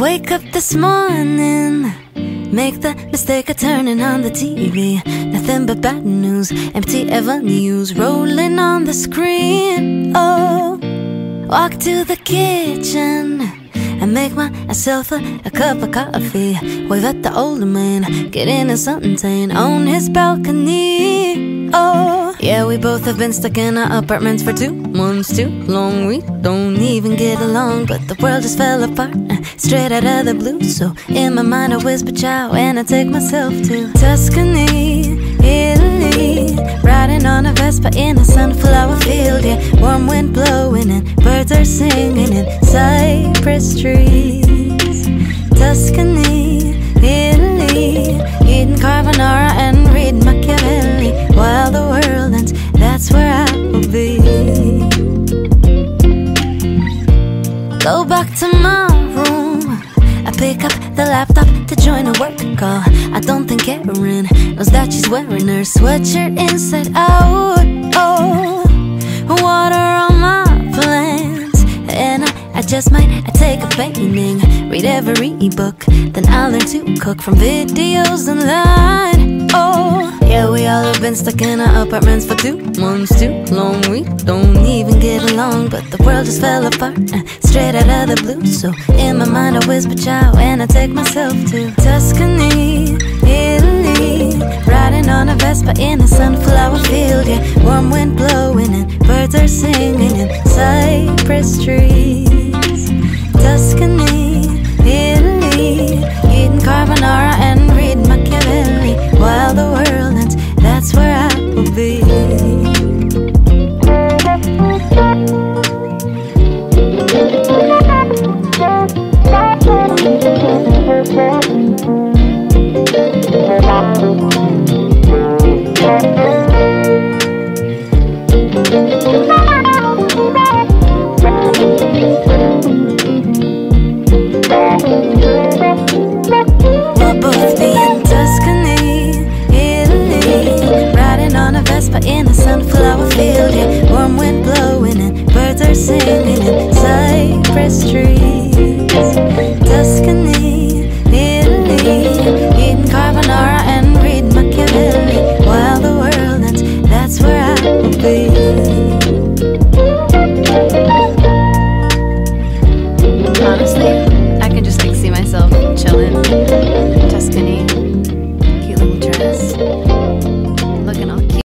Wake up this morning, make the mistake of turning on the TV. Nothing but bad news, empty avenues rolling on the screen. Oh, walk to the kitchen and make myself a cup of coffee. Wave at the older man, get into something tame on his balcony. Oh, yeah, we both have been stuck in our apartments for 2 months too long. We don't even get along, but the world just fell apart straight out of the blue. So in my mind I whisper ciao and I take myself to Tuscany, Italy, riding on a Vespa in a sunflower field. Yeah, warm wind blowing and birds are singing in cypress trees. Tuscany, Italy, eating carbonara and reading Machiavelli while the world ends. That's where I will be. Go back to my room, I pick up the laptop to join a work call. I don't think Erin knows that she's wearing her sweatshirt inside out. Oh, water on my plants, and I just might take a painting, read every ebook, then I'll learn to cook from videos online. Oh, yeah, we all have been stuck in our apartments for 2 months too long. We don't even get along, but the world just fell apart straight out of the blue. So in my mind I whisper ciao and I take myself to Tuscany, Italy, riding on a Vespa in a sunflower field. Yeah, warm wind blowing and birds are singing in cypress trees. Tuscany, Italy, eating carbonara and reading Machiavelli while the world ends. That's where I will be. We'll both be in Tuscany, Italy, riding on a Vespa in a sunflower field. Yeah, warm wind blowing and birds are singing in cypress trees.